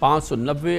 590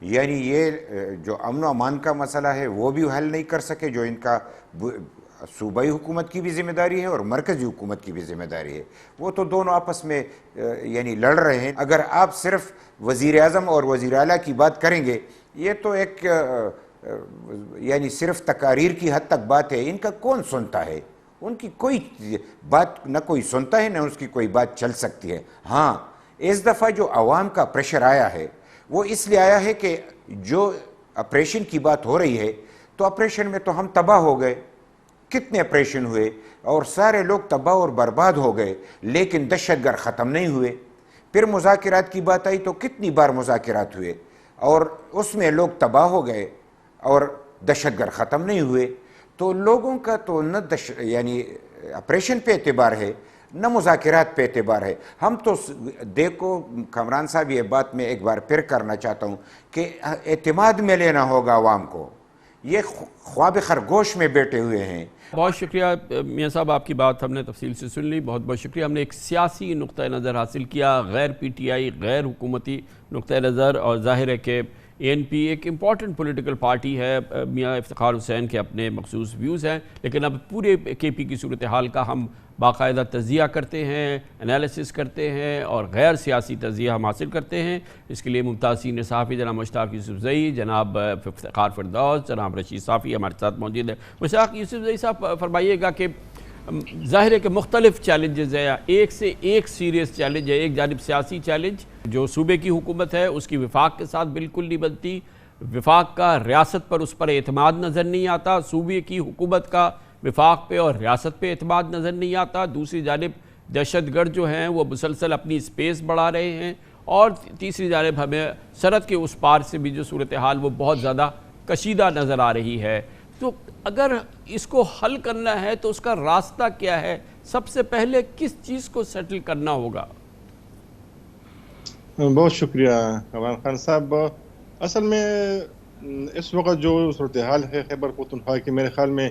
یعنی یہ جو امن و امان کا مسئلہ ہے وہ بھی حل نہیں کر سکے، جو ان کا صوبائی حکومت کی بھی ذمہ داری ہے اور مرکزی حکومت کی بھی ذمہ داری ہے، وہ تو دونوں آپس میں یعنی لڑ رہے ہیں۔ اگر آپ صرف وزیر اعظم اور وزیر اعلیٰ کی بات کریں گے، یہ تو ایک یعنی صرف تقاریر کی حد تک بات ہے، ان کا کون سنتا ہے؟ ان کی کوئی بات نہ کوئی سنتا ہے، نہ اس کی کوئی بات چل سکتی ہے۔ ہاں، اس دفعہ جو عوام کا پریشر آیا ہے وہ اس لیے آیا ہے کہ جو آپریشن کی بات ہو رہی ہے، تو آپریشن میں تو ہم تباہ ہو گئے، کتنے آپریشن ہوئے اور سارے لوگ تباہ اور برباد ہو گئے، لیکن دہشت گرد ختم نہیں ہوئے۔ پھر مذاکرات کی بات آئی تو کتنی بار مذاکرات ہوئے اور اس میں لوگ تباہ ہو گئے اور دہشت گرد ختم نہیں ہوئے۔ تو لوگوں کا تو نہ یعنی آپریشن پہ اعتبار ہے نہ مذاکرات پہ اعتبار ہے۔ ہم تو دیکھو کامران صاحب، یہ بات میں ایک بار پھر کرنا چاہتا ہوں کہ اعتماد میں لینا ہوگا عوام کو، یہ خواب خرگوش میں بیٹھے ہوئے ہیں۔ بہت شکریہ میاں صاحب، آپ کی بات ہم نے تفصیل سے سن لی، بہت بہت شکریہ۔ ہم نے ایک سیاسی نقطہ نظر حاصل کیا، غیر پی ٹی آئی، غیر حکومتی نقطہ نظر، اور ظاہر ہے کہ اے این پی ایک امپورٹنٹ پولیٹیکل پارٹی ہے، میاں افتخار حسین کے اپنے مخصوص ویوز ہیں، لیکن اب پورے کے پی کی صورتحال کا ہم باقاعدہ تجزیہ کرتے ہیں، انالیسس کرتے ہیں اور غیر سیاسی تجزیہ ہم حاصل کرتے ہیں۔ اس کے لیے ممتاز سینئر صحافی جناب مشتاق یوسف زئی، جناب افتخار فردوس، جناب رشید صافی ہمارے ساتھ موجود ہیں۔ مشتاق یوسف زئی صاحب، فرمائیے گا کہ ظاہر ہے کہ مختلف چیلنجز ہیں، ایک سے ایک سیریس چیلنج ہے۔ ایک جانب سیاسی چیلنج، جو صوبے کی حکومت ہے اس کی وفاق کے ساتھ بالکل نہیں بنتی، وفاق کا ریاست پر اس پر اعتماد نظر نہیں آتا، صوبے کی حکومت کا وفاق پہ اور ریاست پہ اعتماد نظر نہیں آتا۔ دوسری جانب دہشت گرد جو ہیں وہ مسلسل اپنی سپیس بڑھا رہے ہیں، اور تیسری جانب ہمیں سرحد کے اس پار سے بھی جو صورتحال وہ بہت زیادہ کشیدہ نظر آ رہی ہے۔ تو اگر اس کو حل کرنا ہے تو اس کا راستہ کیا ہے؟ سب سے پہلے کس چیز کو سیٹل کرنا ہوگا؟ بہت شکریہ عمران خان صاحب۔ اصل میں اس وقت جو صورتحال ہے خیبر پختونخوا کی، میرے خیال میں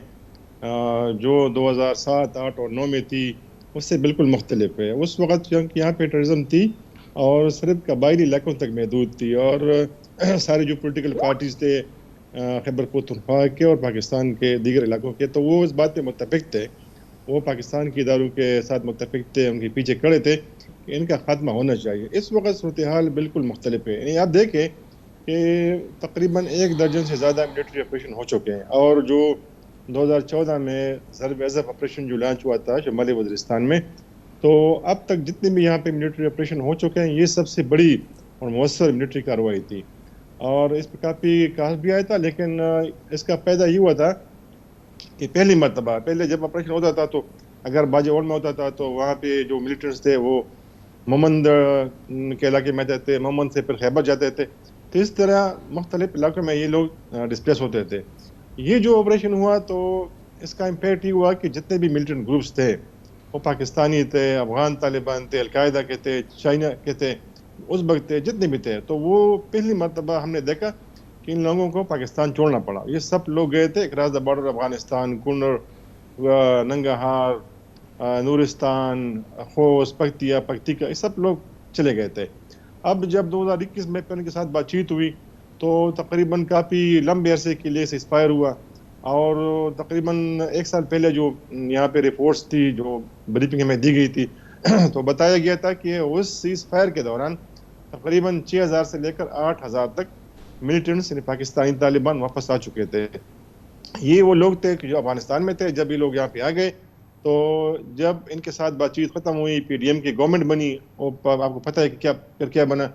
جو 2007، 8 اور 9 میں تھی اس سے بالکل مختلف ہے۔ اس وقت یہاں پہ ٹیررزم تھی اور صرف قبائلی علاقوں تک محدود تھی، اور سارے جو پولیٹیکل پارٹیز تھے خیبر پختونخوا کے اور پاکستان کے دیگر علاقوں کے، تو وہ اس بات پہ متفق تھے، وہ پاکستان کی اداروں کے ساتھ متفق تھے، ان کے پیچھے کھڑے تھے کہ ان کا خاتمہ ہونا چاہیے۔ اس وقت صورتحال بالکل مختلف ہے۔ یعنی آپ دیکھیں کہ تقریباً 1 درجن سے زیادہ ملٹری آپریشن ہو چکے ہیں، اور جو 2014 میں ضرب عضب آپریشن جو لانچ ہوا تھا شمالی وزیرستان میں، تو اب تک جتنے بھی یہاں پہ ملٹری آپریشن ہو چکے ہیں یہ سب سے بڑی اور مؤثر ملٹری کارروائی تھی، اور اس پہ کافی کاس بھی آیا تھا۔ لیکن اس کا فائدہ یہ ہوا تھا کہ پہلی مرتبہ، پہلے جب آپریشن ہوتا تھا تو اگر باجوڑ میں ہوتا تھا تو وہاں پہ جو ملٹنٹس تھے وہ مومند کے علاقے میں جاتے تھے، مومند سے پھر خیبر جاتے تھے، تو اس طرح مختلف علاقوں میں یہ لوگ ڈسپلیس ہوتے تھے۔ یہ جو آپریشن ہوا تو اس کا امپیکٹ یہ ہوا کہ جتنے بھی ملٹنٹ گروپس تھے، وہ پاکستانی تھے، افغان طالبان تھے، القاعدہ کے تھے، چائنا کے تھے، ازبک تھے، جتنے بھی تھے، تو وہ پہلی مرتبہ ہم نے دیکھا کہ ان لوگوں کو پاکستان چھوڑنا پڑا۔ یہ سب لوگ گئے تھے across the border Afghanistan, Kunar, Nangarhar, Nuristan, Khost, Paktika, یہ سب لوگ چلے گئے تھے۔ اب جب 2021 میں ان کے ساتھ بات چیت ہوئی تو تقریباً کافی لمبے عرصے کے لیے سیز فائر ہوا، اور تقریباً 1 سال پہلے جو یہاں پہ رپورٹس تھی جو بریفنگ ہمیں دی گئی تھی تو بتایا گیا تھا کہ اس سیز فائر کے دوران تقریباً 6000 سے لے کر 8000 تک ملیٹنٹس یعنی پاکستانی طالبان واپس آ چکے تھے۔ یہ وہ لوگ تھے جو افغانستان میں تھے۔ جب یہ لوگ یہاں پہ آ گئے تو جب ان کے ساتھ بات چیت ختم ہوئی، پی ڈی ایم کی گورنمنٹ بنی، آپ کو پتہ ہے کہ کیا بنا،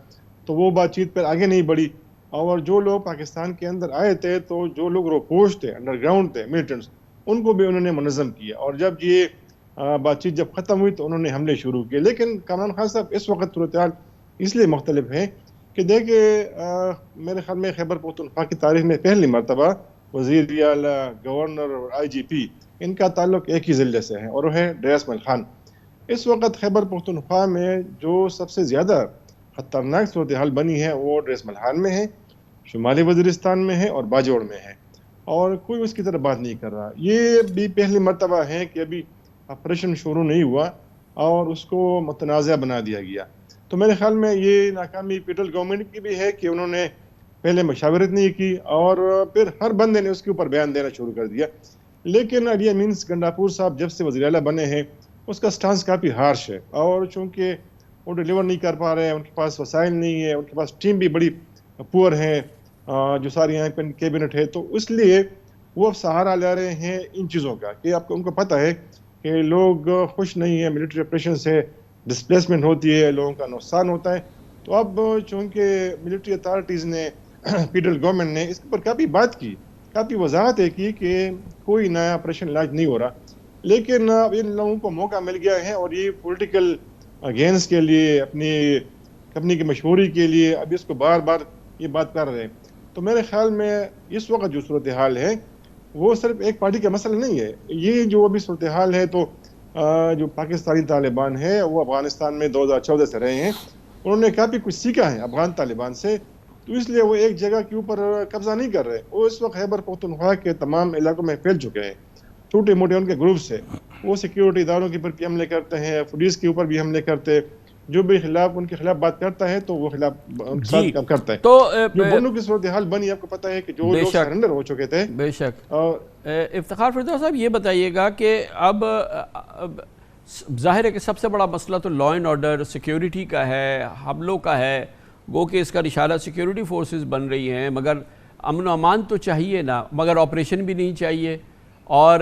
تو وہ بات چیت پر آگے نہیں بڑھی، اور جو لوگ پاکستان کے اندر آئے تھے تو جو لوگ روپوش تھے، انڈر گراؤنڈ تھے ملیٹنٹس، ان کو بھی انہوں نے منظم کیا، اور جب یہ بات چیت جب ختم ہوئی تو انہوں نے حملے شروع کیے۔ لیکن کامران خان صاحب اس وقت صورتحال اس لیے مختلف ہے کہ دیکھیں میرے خیال میں خیبر پختونخوا کی تاریخ میں پہلی مرتبہ وزیر اعلیٰ، گورنر اور آئی جی پی ان کا تعلق ایک ہی ضلع سے ہے، اور وہ ہے ڈریس مل خان۔ اس وقت خیبر پختونخوا میں جو سب سے زیادہ خطرناک صورتحال بنی ہے وہ ڈریس مل خان میں ہے، شمالی وزیرستان میں ہے اور باجوڑ میں ہے، اور کوئی اس کی طرف بات نہیں کر رہا۔ یہ بھی پہلی مرتبہ ہے کہ ابھی آپریشن شروع نہیں ہوا اور اس کو متنازع بنا دیا گیا۔ تو میرے خیال میں یہ ناکامی فیڈرل گورنمنٹ کی بھی ہے کہ انہوں نے پہلے مشاورت نہیں کی اور پھر ہر بندے نے اس کے اوپر بیان دینا شروع کر دیا. لیکن علی امین گنڈاپور صاحب جب سے وزیر اعلیٰ بنے ہیں اس کا سٹانس کافی ہارش ہے, اور چونکہ وہ ڈیلیور نہیں کر پا رہے ہیں, ان کے پاس وسائل نہیں ہے, ان کے پاس ٹیم بھی بڑی پور ہیں جو ساری یہاں پہ کیبنٹ ہے, تو اس لیے وہ اب سہارا لے رہے ہیں ان چیزوں کا کہ آپ کو ان کو پتہ ہے کہ لوگ خوش نہیں ہیں ملٹری آپریشن سے, ڈسپلیسمنٹ ہوتی ہے, لوگوں کا نقصان ہوتا ہے. تو اب چونکہ ملٹری اتھارٹیز نے فیڈرل گورنمنٹ نے اس کے اوپر کافی بات کی, کافی وضاحت ہے کی کہ کوئی نیا آپریشن لانچ نہیں ہو رہا, لیکن اب ان لوگوں کو موقع مل گیا ہے اور یہ پولیٹیکل گینز کے لیے, اپنی کمپنی کی مشہوری کے لیے اب اس کو بار بار یہ بات کر رہے ہیں. تو میرے خیال میں اس وقت جو صورتحال ہے وہ صرف ایک پارٹی کا مسئلہ نہیں ہے, یہ جو ابھی صورتحال ہے تو جو پاکستانی طالبان ہے وہ افغانستان میں 2014 سے رہے ہیں, انہوں نے کافی کچھ سیکھا ہے افغان طالبان سے, تو اس لیے وہ ایک جگہ کے اوپر قبضہ نہیں کر رہے. وہ اس وقت خیبر پختونخوا کے تمام علاقوں میں پھیل چکے ہیں, چھوٹے موٹے ان کے گروپس ہیں, وہ سیکیورٹی اداروں کے اوپر بھی حملے کرتے ہیں, پولیس کے اوپر بھی حملے کرتے, جو بھی ان کے خلاف بات کرتا ہے تو وہ خلاف ان کے ساتھ کام کرتا ہے. تو جو بنو کی صورتحال بنی, آپ کو پتہ ہے کہ جو لوگ سرنڈر ہو چکے تھے. بے شک. افتخار فردوس صاحب یہ بتائیے گا کہ اب ظاہر ہے کہ سب سے بڑا مسئلہ تو لا اینڈ آرڈر سیکیورٹی کا ہے, حملوں کا ہے, گو کہ اس کا اشارہ سیکیورٹی فورسز بن رہی ہیں, مگر امن و امان تو چاہیے نا, مگر آپریشن بھی نہیں چاہیے, اور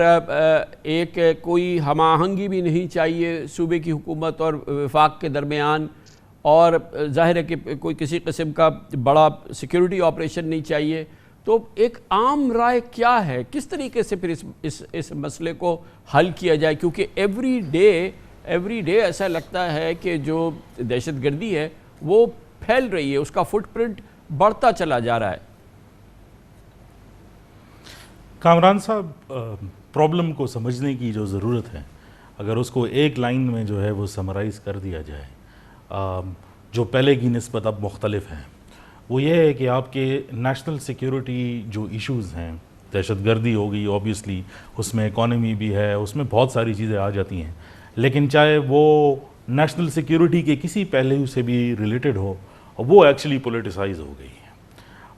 ایک کوئی ہم آہنگی بھی نہیں چاہیے صوبے کی حکومت اور وفاق کے درمیان, اور ظاہر ہے کہ کوئی کسی قسم کا بڑا سیکیورٹی آپریشن نہیں چاہیے. تو ایک عام رائے کیا ہے, کس طریقے سے پھر اس مسئلے کو حل کیا جائے, کیونکہ ایوری ڈے ایسا لگتا ہے کہ جو دہشت گردی ہے وہ پھیل رہی ہے, اس کا فٹ پرنٹ بڑھتا چلا جا رہا ہے. کامران صاحب, پرابلم کو سمجھنے کی جو ضرورت ہے, اگر اس کو ایک لائن میں جو ہے وہ سمرائز کر دیا جائے, جو پہلے کی نسبت اب مختلف ہیں, وہ یہ ہے کہ آپ کے نیشنل سیکیورٹی جو ایشوز ہیں, دہشت گردی ہو گئی اوبیسلی, اس میں اکانومی بھی ہے, اس میں بہت ساری چیزیں آ جاتی ہیں, لیکن چاہے وہ نیشنل سیکیورٹی کے کسی پہلو سے بھی ریلیٹڈ ہو, وہ ایکچولی پولیٹیسائز ہو گئی ہے.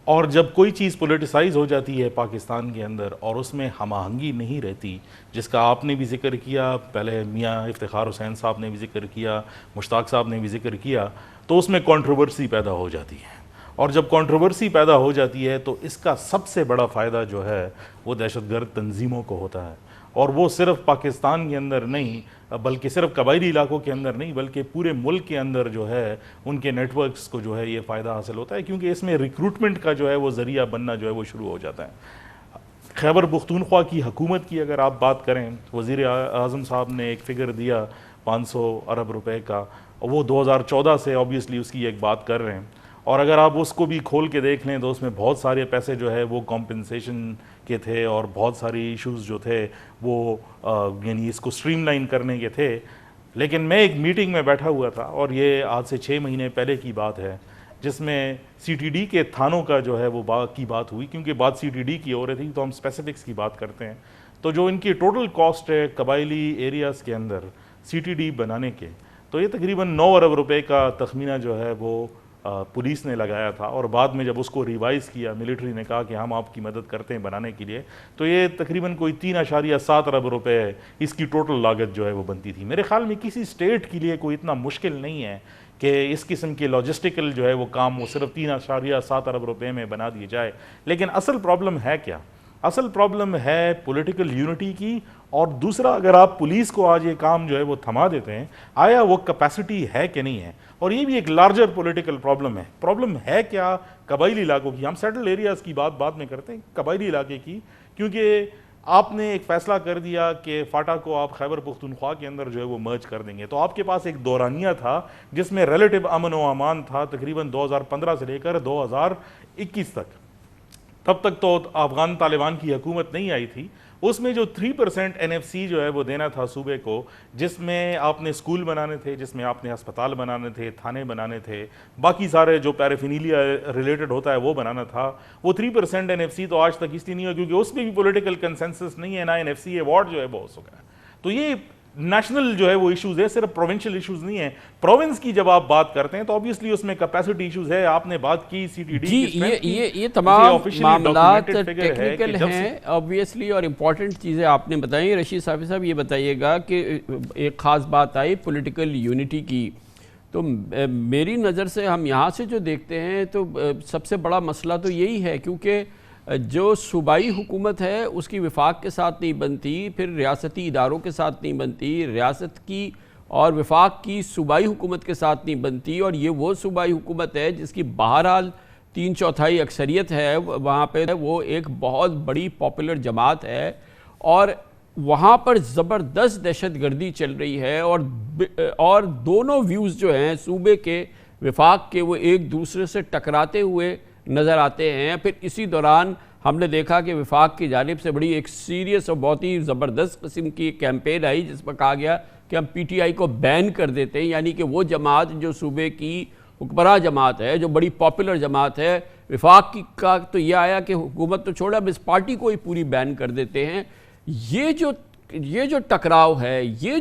اور جب کوئی چیز پولیٹیسائز ہو جاتی ہے پاکستان کے اندر اور اس میں ہم آہنگی نہیں رہتی, جس کا آپ نے بھی ذکر کیا, پہلے میاں افتخار حسین صاحب نے بھی ذکر کیا, مشتاق صاحب نے بھی ذکر کیا, تو اس میں کنٹروورسی پیدا ہو جاتی ہے. اور جب کنٹروورسی پیدا ہو جاتی ہے تو اس کا سب سے بڑا فائدہ جو ہے وہ دہشت گرد تنظیموں کو ہوتا ہے, اور وہ صرف پاکستان کے اندر نہیں, بلکہ صرف قبائلی علاقوں کے اندر نہیں, بلکہ پورے ملک کے اندر جو ہے ان کے نیٹ ورکس کو جو ہے یہ فائدہ حاصل ہوتا ہے, کیونکہ اس میں ریکروٹمنٹ کا جو ہے وہ ذریعہ بننا جو ہے وہ شروع ہو جاتا ہے. خیبر پختونخوا کی حکومت کی اگر آپ بات کریں, وزیر اعظم صاحب نے ایک فگر دیا 500 ارب روپے کا, وہ 2014 سے اوبیسلی اس کی ایک بات کر رہے ہیں, اور اگر آپ اس کو بھی کھول کے دیکھ لیں تو اس میں بہت سارے پیسے جو ہے وہ کمپنسیشن کے تھے, اور بہت ساری ایشوز جو تھے وہ یعنی اس کو اسٹریم لائن کرنے کے تھے. لیکن میں ایک میٹنگ میں بیٹھا ہوا تھا, اور یہ آج سے 6 مہینے پہلے کی بات ہے, جس میں سی ٹی ڈی کے تھانوں کا جو ہے وہ کی بات ہوئی, کیونکہ بات سی ٹی ڈی کی ہو رہی تھی تو ہم اسپیسیفکس کی بات کرتے ہیں. تو جو ان کی ٹوٹل کاسٹ ہے قبائلی ایریاز کے اندر سی ٹی ڈی بنانے کے, تو یہ تقریباً 9 ارب روپے کا تخمینہ جو ہے وہ پولیس نے لگایا تھا, اور بعد میں جب اس کو ریوائز کیا, ملٹری نے کہا کہ ہم آپ کی مدد کرتے ہیں بنانے کے لیے, تو یہ تقریباً کوئی 3.7 ارب روپے اس کی ٹوٹل لاگت جو ہے وہ بنتی تھی. میرے خیال میں کسی اسٹیٹ کے لیے کوئی اتنا مشکل نہیں ہے کہ اس قسم کے لاجسٹیکل جو ہے وہ کام وہ صرف 3.7 ارب روپے میں بنا دیے جائے. لیکن اصل پرابلم ہے کیا؟ اصل پرابلم ہے پولیٹیکل یونٹی کی, اور دوسرا اگر آپ پولیس کو آج یہ کام جو ہے وہ تھما دیتے ہیں, آیا وہ کیپیسٹی ہے کہ نہیں ہے. اور یہ بھی ایک لارجر پولیٹیکل پرابلم ہے. پرابلم ہے کیا قبائلی علاقوں کی, ہم سیٹل ایریاز کی بعد میں کرتے ہیں, قبائلی علاقے کی, کیونکہ آپ نے ایک فیصلہ کر دیا کہ فاٹا کو آپ خیبر پختونخوا کے اندر جو ہے وہ مرج کر دیں گے, تو آپ کے پاس ایک دورانیہ تھا جس میں ریلیٹو امن و امان تھا تقریباً 2015 سے لے کر 2021 تک. تب تک تو افغان طالبان کی حکومت نہیں آئی تھی. اس میں جو 3% NFC جو ہے وہ دینا تھا صوبے کو, جس میں آپ نے اسکول بنانے تھے, جس میں آپ نے ہسپتال بنانے تھے, تھانے بنانے تھے, باقی سارے جو پیرافینیلیا ریلیٹڈ ہوتا ہے وہ بنانا تھا, وہ 3% NFC تو آج تک اس لیے نہیں ہوا کیونکہ اس میں بھی پولیٹیکل کنسنسس نہیں ہے, نہ NFC ایوارڈ جو ہے وہ ہو سکا ہے. تو یہ نیشنل جو ہے وہ ایشوز ہے, صرف پروونشل ایشوز نہیں ہیں. پروونس کی جب آپ بات کرتے ہیں تو obviously اس میں کیپیسٹی ایشوز ہے. آپ نے بات کی سی ٹی ڈی جی, یہ تمام معاملات ٹیکنیکل ہیں obviously اور امپورٹنٹ چیزیں آپ نے بتائیں. رشید صافی صاحب یہ بتائیے گا کہ ایک خاص بات آئی پولیٹیکل یونٹی کی, تو میری نظر سے ہم یہاں سے جو دیکھتے ہیں تو سب سے بڑا مسئلہ تو یہی ہے, کیونکہ جو صوبائی حکومت ہے اس کی وفاق کے ساتھ نہیں بنتی, پھر ریاستی اداروں کے ساتھ نہیں بنتی, ریاست کی اور وفاق کی صوبائی حکومت کے ساتھ نہیں بنتی, اور یہ وہ صوبائی حکومت ہے جس کی بہرحال 3/4 اکثریت ہے وہاں پہ, وہ ایک بہت بڑی پاپولر جماعت ہے, اور وہاں پر زبردست دہشت گردی چل رہی ہے, اور دونوں ویوز جو ہیں صوبے کے وفاق کے وہ ایک دوسرے سے ٹکراتے ہوئے نظر آتے ہیں. پھر اسی دوران ہم نے دیکھا کہ وفاق کی جانب سے بڑی ایک سیریس اور بہت ہی زبردست قسم کی کیمپین آئی جس میں کہا گیا کہ ہم پی ٹی آئی کو بین کر دیتے ہیں, یعنی کہ وہ جماعت جو صوبے کی حکمراں جماعت ہے, جو بڑی پاپولر جماعت ہے. وفاق کا تو یہ آیا کہ حکومت تو چھوڑا, اب اس پارٹی کو ہی پوری بین کر دیتے ہیں. یہ جو ٹکراؤ ہے, یہ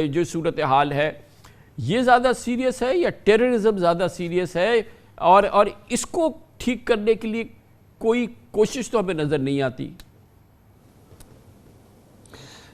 جو صورتحال ہے, یہ زیادہ سیریس ہے یا ٹیررزم زیادہ سیریس ہے, اور اس کو ٹھیک کرنے کے لیے کوئی کوشش تو ہمیں نظر نہیں آتی؟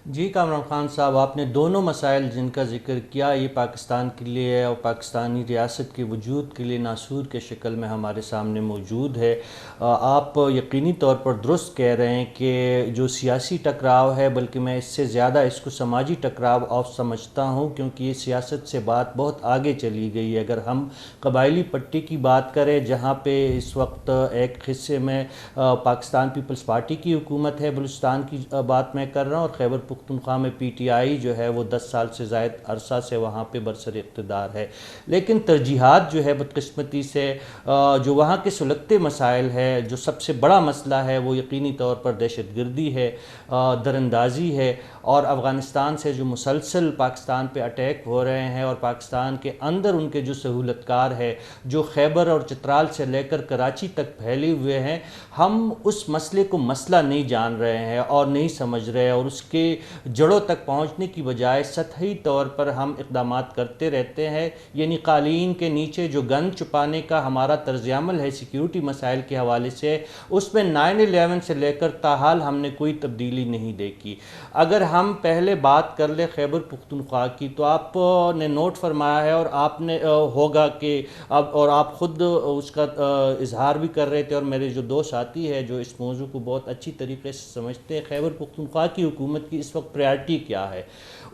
جی کامران خان صاحب, آپ نے دونوں مسائل جن کا ذکر کیا, یہ پاکستان کے لیے اور پاکستانی ریاست کے وجود کے لیے ناسور کے شکل میں ہمارے سامنے موجود ہے. آپ یقینی طور پر درست کہہ رہے ہیں کہ جو سیاسی ٹکراؤ ہے, بلکہ میں اس سے زیادہ اس کو سماجی ٹکراؤ سمجھتا ہوں, کیونکہ یہ سیاست سے بات بہت آگے چلی گئی ہے. اگر ہم قبائلی پٹی کی بات کریں جہاں پہ اس وقت ایک حصے میں پاکستان پیپلز پارٹی کی حکومت ہے, بلوچستان کی بات میں کر رہا ہوں, اور خیبر پختونخوا میں پی ٹی آئی جو ہے وہ 10 سال سے زائد عرصہ سے وہاں پہ برسر اقتدار ہے. لیکن ترجیحات جو ہے بدقسمتی سے جو وہاں کے سلگتے مسائل ہے, جو سب سے بڑا مسئلہ ہے وہ یقینی طور پر دہشت گردی ہے, دراندازی ہے, اور افغانستان سے جو مسلسل پاکستان پہ اٹیک ہو رہے ہیں, اور پاکستان کے اندر ان کے جو سہولت کار ہے جو خیبر اور چترال سے لے کر کراچی تک پھیلے ہوئے ہیں, ہم اس مسئلے کو مسئلہ نہیں جان رہے ہیں اور نہیں سمجھ رہے, اور اس کے جڑوں تک پہنچنے کی بجائے سطحی طور پر ہم اقدامات کرتے رہتے ہیں. یعنی قالین کے نیچے جو گن چھپانے کا ہمارا طرز عمل ہے سیکیورٹی مسائل کے حوالے سے, اس میں 9/11 سے لے کر تاحال ہم نے کوئی تبدیلی نہیں دیکھی. اگر ہم پہلے بات کر لیں خیبر پختونخوا کی, تو آپ نے نوٹ فرمایا ہے اور آپ نے ہوگا کہ اور آپ خود اس کا اظہار بھی کر رہے تھے, اور میرے جو دو ساتھی ہیں جو اس موضوع کو بہت اچھی طریقے سے سمجھتے ہیں, خیبر پختونخوا کی حکومت کی اس وقت پریارٹی کیا ہے.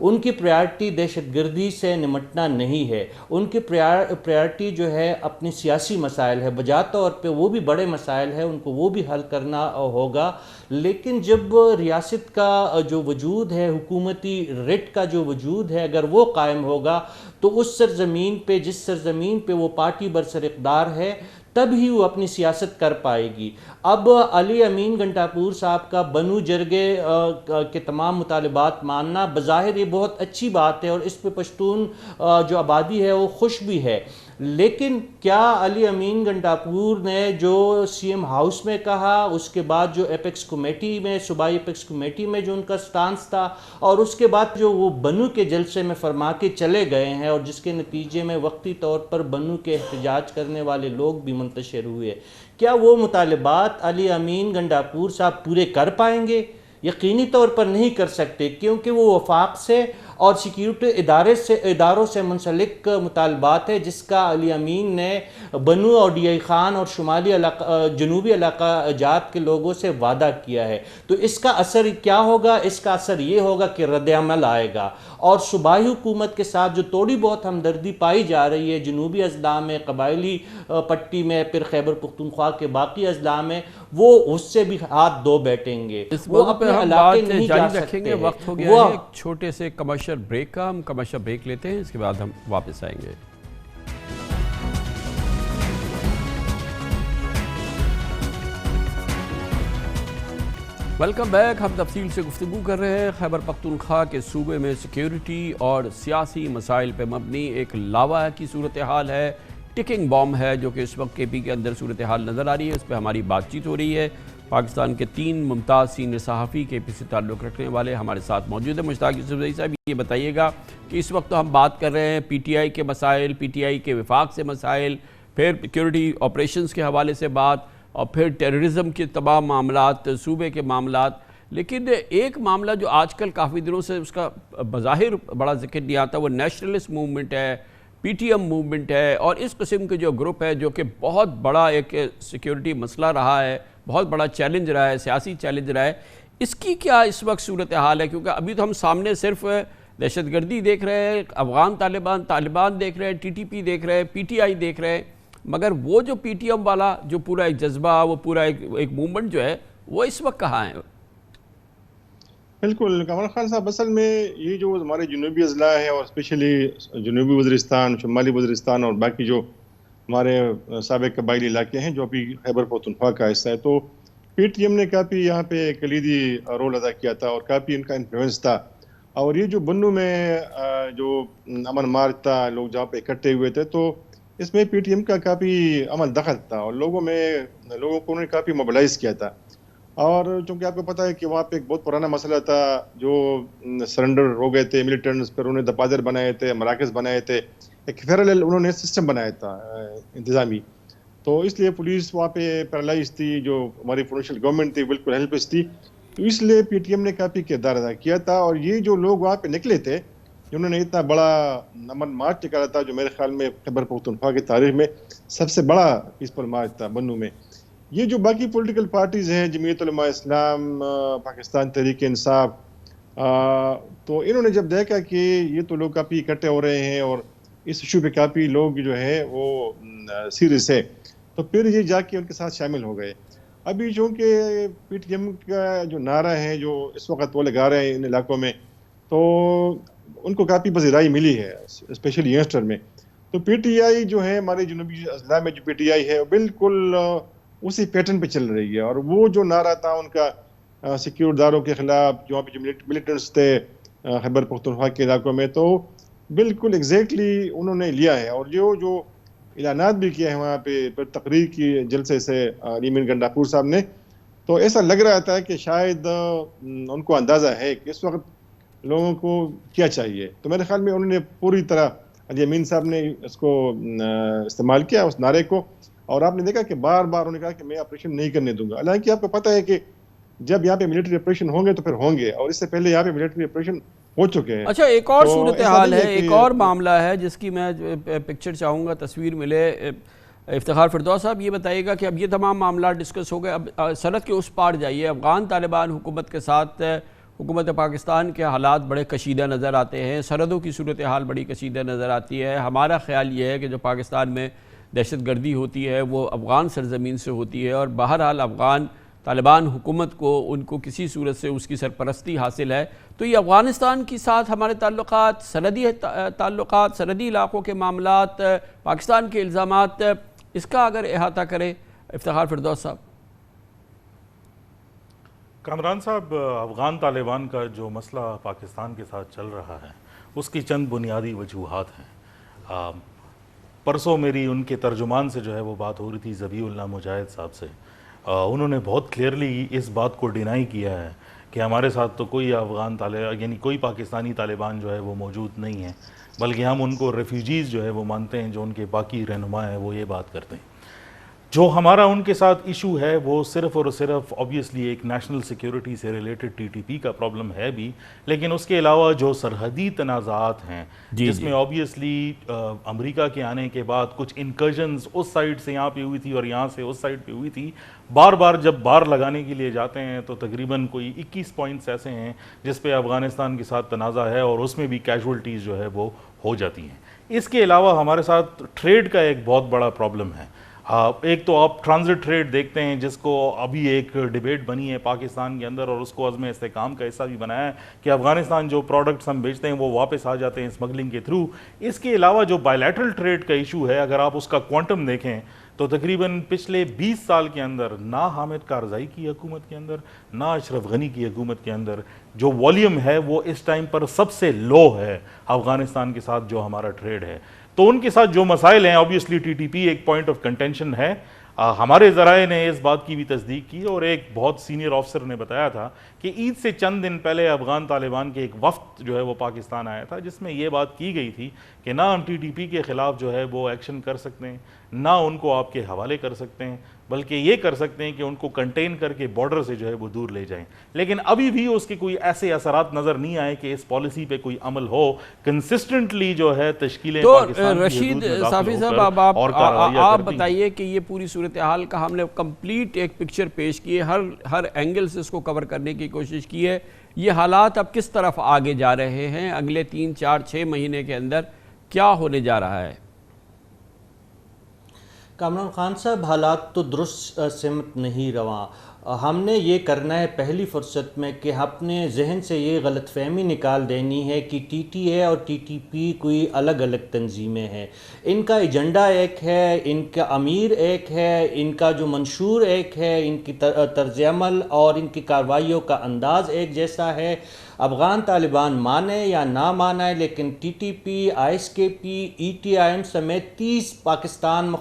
ان کی پریارٹی دہشت گردی سے نمٹنا نہیں ہے, ان کی پریارٹی جو ہے اپنی سیاسی مسائل ہے. بجا طور پہ وہ بھی بڑے مسائل ہیں, ان کو وہ بھی حل کرنا ہوگا, لیکن جب ریاست کا جو وجود ہے, حکومتی رٹ کا جو وجود ہے, اگر وہ قائم ہوگا تو اس سرزمین پہ, جس سرزمین پہ وہ پارٹی برسر اقتدار ہے, تب ہی وہ اپنی سیاست کر پائے گی. اب علی امین گھنٹاپور صاحب کا بنو جرگے کے تمام مطالبات ماننا بظاہر یہ بہت اچھی بات ہے, اور اس پہ پشتون جو آبادی ہے وہ خوش بھی ہے. لیکن کیا علی امین گھنٹاپور نے جو سی ایم ہاؤس میں کہا, اس کے بعد جو ایپیکس کمیٹی میں, صوبائی ایپیکس کمیٹی میں جو ان کا سٹانس تھا, اور اس کے بعد جو وہ بنو کے جلسے میں فرما کے چلے گئے ہیں, اور جس کے نتیجے میں وقتی طور پر بنو کے احتجاج کرنے والے لوگ بھی منتشر ہوئے, کیا وہ مطالبات علی امین گھنٹاپور صاحب پورے کر پائیں گے؟ یقینی طور پر نہیں کر سکتے, کیونکہ وہ وفاق سے اور سیکیورٹی اداروں سے منسلک مطالبات ہے جس کا علی امین نے بنو اور ڈی آئی خان اور جنوبی علاقہ جات کے لوگوں سے وعدہ کیا ہے. تو اس کا اثر کیا ہوگا؟ اس کا اثر یہ ہوگا کہ رد عمل آئے گا, اور صوبائی حکومت کے ساتھ جو تھوڑی بہت ہمدردی پائی جا رہی ہے جنوبی اضلاع میں, قبائلی پٹی میں, پھر خیبر پختونخوا کے باقی اضلاع میں, وہ اس سے بھی ہاتھ دھو بیٹھیں گے. وہ اپنے علاقے نہیں جا سکتے. وقت ہو گیا ہے ایک چھوٹے سے کمرشل بریک کا, ہم کمرشل بریک لیتے ہیں, اس کے بعد ہم واپس آئیں گے. Welcome back. ہم تفصیل سے گفتگو کر رہے ہیں خیبر پختونخوا کے صوبے میں سیکیورٹی اور سیاسی مسائل پہ مبنی ایک لاوا کی صورتحال ہے, ٹکنگ بام ہے جو کہ اس وقت کے پی کے اندر صورتحال نظر آ رہی ہے, اس پہ ہماری بات چیت ہو رہی ہے. پاکستان کے 3 ممتاز سینئر صحافی کے پی سے تعلق رکھنے والے ہمارے ساتھ موجود ہیں۔ مشتاق یوسفزئی صاحب، یہ بتائیے گا کہ اس وقت تو ہم بات کر رہے ہیں پی ٹی آئی کے مسائل، پی ٹی آئی کے وفاق سے مسائل، پھر سیکیورٹی آپریشنز کے حوالے سے بات، اور پھر ٹیررزم کے تمام معاملات، صوبے کے معاملات، لیکن ایک معاملہ جو آج کل کافی دنوں سے اس کا بظاہر بڑا ذکر نہیں آتا، وہ نیشنلسٹ موومنٹ ہے، پی ٹی ایم موومنٹ ہے، اور اس قسم کے جو گروپ ہے جو کہ بہت بڑا ایک سیکیورٹی مسئلہ رہا ہے، بہت بڑا چیلنج رہا ہے، سیاسی چیلنج رہا ہے، اس کی کیا اس وقت صورتحال ہے؟ کیونکہ ابھی تو ہم سامنے صرف دہشت گردی دیکھ رہے ہیں، افغان طالبان دیکھ رہے ہیں، ٹی ٹی پی دیکھ رہے ہیں، پی ٹی آئی دیکھ رہے ہیں، مگر وہ جو پی ٹی ایم والا جو پورا ایک جذبہ، وہ پورا ایک موومنٹ جو ہے وہ اس وقت کہاں ہے؟ بالکل کامران خان صاحب، اصل میں یہ جو ہمارے جنوبی اضلاع ہے اور اسپیشلی جنوبی وزیرستان، شمالی وزیرستان اور باقی جو ہمارے سابق قبائلی علاقے ہیں جو ابھی خیبر پختونخوا کا حصہ ہے، تو پی ٹی ایم نے کافی یہاں پہ کلیدی رول ادا کیا تھا اور کافی ان کا انفلوئنس تھا. اور یہ جو بنو میں جو امن مارچ تھا، لوگ جہاں پہ اکٹھے ہوئے تھے، تو اس میں پی ٹی ایم کا کافی عمل دخل تھا اور لوگوں کو انہوں نے کافی موبلائز کیا تھا. اور چونکہ آپ کو پتہ ہے کہ وہاں پہ ایک بہت پرانا مسئلہ تھا، جو سرنڈر ہو گئے تھے ملیٹنٹس، پھر انہوں نے دفاتر بنائے تھے، مراکز بنائے تھے، ایک پیرالل انہوں نے سسٹم بنایا تھا انتظامی. تو اس لیے پولیس وہاں پہ پیرالائز تھی، جو ہماری پروونشل گورنمنٹ تھی بالکل ہیلپ لیس تھی. تو اس لیے پی ٹی ایم نے کافی کردار ادا کیا تھا. اور یہ جو لوگ وہاں پہ نکلے تھے، جنہوں نے اتنا بڑا امن مارچ نکالا تھا، جو میرے خیال میں خیبر پختونخوا کی تاریخ میں سب سے بڑا پیسفل مارچ تھا بنو میں. یہ جو باقی پولیٹیکل پارٹیز ہیں، جمعیت علماء اسلام، پاکستان تحریک انصاف، تو انہوں نے جب دیکھا کہ یہ تو لوگ کافی اکٹھے ہو رہے ہیں اور اس ایشو پہ کافی لوگ جو ہے وہ سیریس ہے، تو پھر یہ جا کے ان کے ساتھ شامل ہو گئے. ابھی چونکہ پی ٹی ایم کا جو نعرہ ہے جو اس وقت وہ لگا رہے ہیں ان علاقوں میں، تو ان کو کافی پذیرائی ملی ہے اسپیشلی ینگسٹر میں. تو پی ٹی آئی جو ہے ہمارے جنوبی اضلاع میں جو پی ٹی آئی ہے وہ بالکل اسی پیٹرن پہ چل رہی ہے. اور وہ جو نعرہ تھا ان کا سیکیور داروں کے خلاف، جو ملیٹنٹس تھے خیبر پختونخوا کے علاقوں میں، تو بالکل ایگزیکٹلی انہوں نے لیا ہے. اور جو اعلانات بھی کیا ہے وہاں پہ تقریر کی جلسے سے نیمن گنڈاپور صاحب نے، تو ایسا لگ رہا تھا کہ شاید ان کو اندازہ ہے کہ اس وقت لوگوں کو کیا چاہیے. تو میرے خیال میں انہوں نے پوری طرح، علی امین صاحب نے اس کو استعمال کیا اس نعرے کو. اور آپ نے دیکھا کہ بار بار انہوں نے کہا کہ میں آپریشن نہیں کرنے دوں گا. حالانکہ آپ کو پتہ ہے کہ جب یہاں پہ ملٹری آپریشن ہوں گے تو پھر ہوں گے، اور اس سے پہلے یہاں پہ ملٹری آپریشن ہو چکے ہیں. اچھا، ایک اور صورتحال ہے، ایک اور معاملہ ہے جس کی میں پکچر چاہوں گا، تصویر ملے. افتخار فردوس صاحب، یہ بتائیے گا کہ اب یہ تمام معاملات ڈسکس ہو گئے، اب سرحد کے اس پار جائیے. افغان طالبان حکومت کے ساتھ حکومت پاکستان کے حالات بڑے کشیدہ نظر آتے ہیں، سرحدوں کی صورتحال بڑی کشیدہ نظر آتی ہے. ہمارا خیال یہ ہے کہ جو پاکستان میں دہشت گردی ہوتی ہے وہ افغان سرزمین سے ہوتی ہے، اور بہرحال افغان طالبان حکومت کو ان کو کسی صورت سے اس کی سرپرستی حاصل ہے. تو یہ افغانستان کے ساتھ ہمارے تعلقات، سرحدی علاقوں کے معاملات، پاکستان کے الزامات، اس کا اگر احاطہ کریں افتخار فردوس صاحب. کامران صاحب، افغان طالبان کا جو مسئلہ پاکستان کے ساتھ چل رہا ہے اس کی چند بنیادی وجوہات ہیں. پرسوں میری ان کے ترجمان سے جو ہے وہ بات ہو رہی تھی، ذبیح اللہ مجاہد صاحب سے. انہوں نے بہت کلیئرلی اس بات کو ڈینائی کیا ہے کہ ہمارے ساتھ تو کوئی یعنی کوئی پاکستانی طالبان جو ہے وہ موجود نہیں ہے، بلکہ ہم ان کو ریفیوجیز جو ہے وہ مانتے ہیں. جو ان کے باقی رہنما ہیں وہ یہ بات کرتے ہیں. جو ہمارا ان کے ساتھ ایشو ہے وہ صرف اور صرف آبویسلی ایک نیشنل سیکیورٹی سے ریلیٹڈ ٹی ٹی پی کا پرابلم ہے بھی، لیکن اس کے علاوہ جو سرحدی تنازعات ہیں جس میں آبویسلی امریکہ کے آنے کے بعد کچھ انکرجنز اس سائڈ سے یہاں پہ ہوئی تھی اور یہاں سے اس سائڈ پہ ہوئی تھی. بار بار جب بار لگانے کے لیے جاتے ہیں تو تقریباً کوئی 21 پوائنٹس ایسے ہیں جس پہ افغانستان کے ساتھ تنازع ہے اور اس میں بھی کیجولٹیز جو ہے وہ ہو جاتی ہیں. اس کے علاوہ ہمارے ساتھ ٹریڈ کا ایک بہت بڑا پرابلم ہے. ایک تو آپ ٹرانزٹ ٹریڈ دیکھتے ہیں جس کو ابھی ایک ڈیبیٹ بنی ہے پاکستان کے اندر، اور اس کو عزم استحکام کا حصہ بھی بنایا ہے کہ افغانستان جو پروڈکٹس ہم بیچتے ہیں وہ واپس آ جاتے ہیں اسمگلنگ کے تھرو. اس کے علاوہ جو بائے لیٹرل ٹریڈ کا ایشو ہے، اگر آپ اس کا کوانٹم دیکھیں تو تقریباً پچھلے 20 سال کے اندر نہ حامد کارزائی کی حکومت کے اندر نہ اشرف غنی کی حکومت کے اندر جو والیوم ہے وہ اس ٹائم پر سب سے لو ہے افغانستان کے ساتھ جو ہمارا ٹریڈ ہے. تو ان کے ساتھ جو مسائل ہیں، آبویسلی ٹی ٹی پی ایک پوائنٹ آف کنٹینشن ہے. ہمارے ذرائع نے اس بات کی بھی تصدیق کی اور ایک بہت سینئر آفسر نے بتایا تھا کہ عید سے چند دن پہلے افغان طالبان کے ایک وفد جو ہے وہ پاکستان آیا تھا، جس میں یہ بات کی گئی تھی کہ نہ ہم TTP کے خلاف جو ہے وہ ایکشن کر سکتے ہیں، نہ ان کو آپ کے حوالے کر سکتے ہیں، بلکہ یہ کر سکتے ہیں کہ ان کو کنٹین کر کے بارڈر سے جو ہے وہ دور لے جائیں. لیکن ابھی بھی اس کے کوئی ایسے اثرات نظر نہیں آئے کہ اس پالیسی پہ کوئی عمل ہو. کنسسٹنٹلی جو ہے تشکیلیں تو پاکستان کی رشید حدود میں داخل صافی ہو صاحب، کر اب اور کارروائیاں آپ کرتی ہیں. بتائیے کہ یہ پوری صورتحال کا ہم نے کمپلیٹ ایک پکچر پیش کی ہے، ہر اینگل سے اس کو کور کرنے کی کوشش کی ہے. یہ حالات اب کس طرف آگے جا رہے ہیں؟ اگلے 3 4 6 مہینے کے اندر کیا ہونے جا رہا ہے؟ کامران خان صاحب، حالات تو درست سمت نہیں رواں. ہم نے یہ کرنا ہے پہلی فرصت میں کہ اپنے ذہن سے یہ غلط فہمی نکال دینی ہے کہ TTA اور TTP کوئی الگ الگ تنظیمیں ہیں. ان کا ایجنڈا ایک ہے، ان کا امیر ایک ہے، ان کا جو منشور ایک ہے، ان کی طرز عمل اور ان کی کارروائیوں کا انداز ایک جیسا ہے. افغان طالبان مانے یا نہ مانے، لیکن TTP، ISKP، ETIM سمیت 30 پاکستان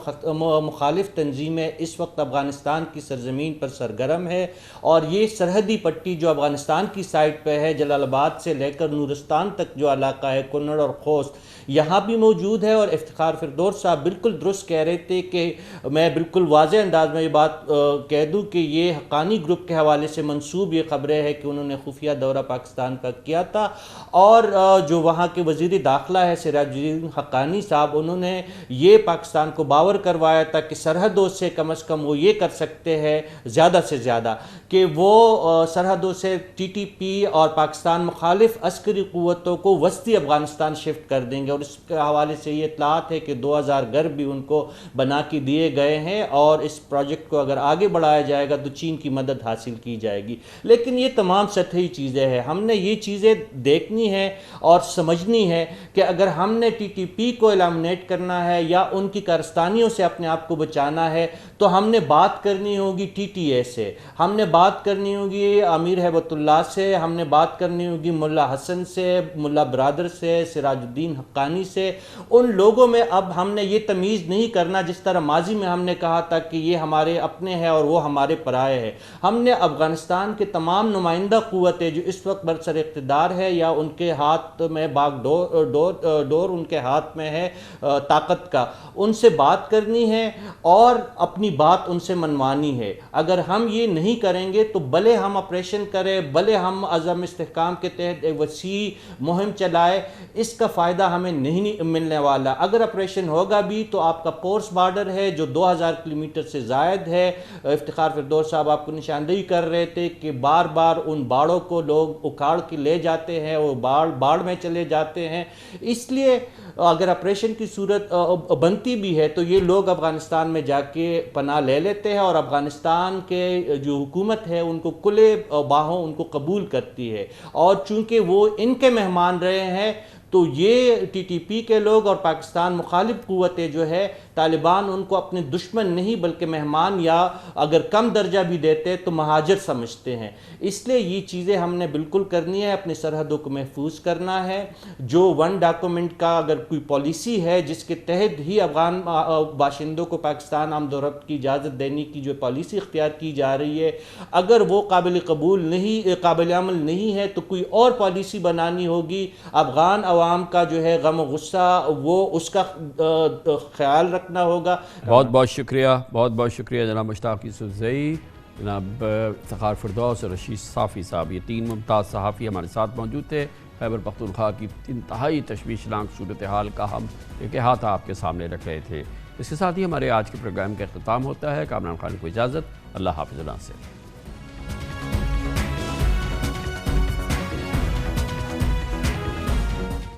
مخالف تنظیمیں اس وقت افغانستان کی سرزمین پر سرگرم ہے. اور یہ سرحدی پٹی جو افغانستان کی سائٹ پہ ہے، جلال آباد سے لے کر نورستان تک جو علاقہ ہے، کنڑ اور خوست، یہاں بھی موجود ہے. اور افتخار فردوس صاحب بالکل درست کہہ رہے تھے کہ میں بالکل واضح انداز میں یہ بات کہہ دوں کہ یہ حقانی گروپ کے حوالے سے منسوب یہ خبریں ہیں کہ انہوں نے خفیہ دورہ پاکستان کا کیا تھا. اور جو وہاں کے وزیر داخلہ ہے سراج الدین حقانی صاحب، انہوں نے یہ پاکستان کو باور کروایا تھا کہ سرحدوں سے کم از کم وہ یہ کر سکتے ہیں زیادہ سے زیادہ کہ وہ سرحدوں سے TTP اور پاکستان مخالف عسکری قوتوں کو وسطی افغانستان شفٹ کر دیں گے. اور اس کے حوالے سے یہ اطلاعات ہے کہ 2000 گھر بھی ان کو بنا کے دیے گئے ہیں اور اس پروجیکٹ کو اگر آگے بڑھایا جائے گا تو چین کی مدد حاصل کی جائے گی. لیکن یہ تمام سطحی چیزیں ہیں. ہم نے یہ چیزیں دیکھنی ہے اور سمجھنی ہے کہ اگر ہم نے TTP کو ایلیمنیٹ کرنا ہے یا ان کی کارستانیوں سے اپنے آپ کو بچانا ہے تو ہم نے بات کرنی ہوگی TTA سے، ہم نے بات کرنی ہوگی امیر ہیبت اللہ سے، ہم نے بات کرنی ہوگی ملا حسن سے، ملا برادر سے، سراج الدین حقانی سے. ان لوگوں میں اب ہم نے یہ تمیز نہیں کرنا جس طرح ماضی میں ہم نے کہا تھا کہ یہ ہمارے اپنے ہیں اور وہ ہمارے پرائے ہیں. ہم نے افغانستان کے تمام نمائندہ قوتیں جو اس وقت برسر اقتدار ہے یا ان کے ہاتھ میں باغ ڈور ان کے ہاتھ میں ہے طاقت کا، ان سے بات کرنی ہے اور اپنی بات ان سے منوانی ہے. اگر ہم یہ نہیں کریں گے تو بھلے ہم آپریشن کریں، بھلے ہم عزم استحکام کے تحت ایک وسیع مہم چلائے، اس کا فائدہ ہمیں نہیں ملنے والا. اگر آپریشن ہوگا بھی تو آپ کا پورس بارڈر ہے جو 2000 کلومیٹر سے زائد ہے. افتخار فردوس صاحب آپ کو نشاندہی کر رہے تھے کہ بار بار ان باڑوں کو لوگ اکھاڑ کے لے جاتے ہیں، وہ باڑ میں چلے جاتے ہیں. اس لیے اگر آپریشن کی صورت بنتی بھی ہے تو یہ لوگ افغانستان میں جا کے پناہ لے لیتے ہیں اور افغانستان کے جو حکومت ہے ان کو کھلے باہوں ان کو قبول کرتی ہے. اور چونکہ وہ ان کے مہمان رہے ہیں تو یہ TTP کے لوگ اور پاکستان مخالف قوتیں جو ہے طالبان ان کو اپنے دشمن نہیں بلکہ مہمان یا اگر کم درجہ بھی دیتے تو مہاجر سمجھتے ہیں. اس لیے یہ چیزیں ہم نے بالکل کرنی ہے، اپنے سرحدوں کو محفوظ کرنا ہے. جو ون ڈاکومنٹ کا اگر کوئی پالیسی ہے جس کے تحت ہی افغان باشندوں کو پاکستان آمد و رفت کی اجازت دینے کی جو پالیسی اختیار کی جا رہی ہے، اگر وہ قابل قبول نہیں، قابل عمل نہیں ہے تو کوئی اور پالیسی بنانی ہوگی. افغان عوام کا جو ہے غم و غصہ وہ اس کا خیال رکھنا ہوگا. بہت بہت شکریہ، بہت بہت شکریہ جناب مشتاق یوسف زئی، جناب افتخار فردوس اور رشید صافی صاحب. یہ 3 ممتاز صحافی ہمارے ساتھ موجود تھے. خیبر پختونخوا کی انتہائی تشویشناک صورتحال کا ہم ایک احاطہ آپ کے سامنے رکھ رہے تھے. اس کے ساتھ ہی ہمارے آج کے پروگرام کا اختتام ہوتا ہے. کامران خان کو اجازت. اللہ حافظ. اللہ سے.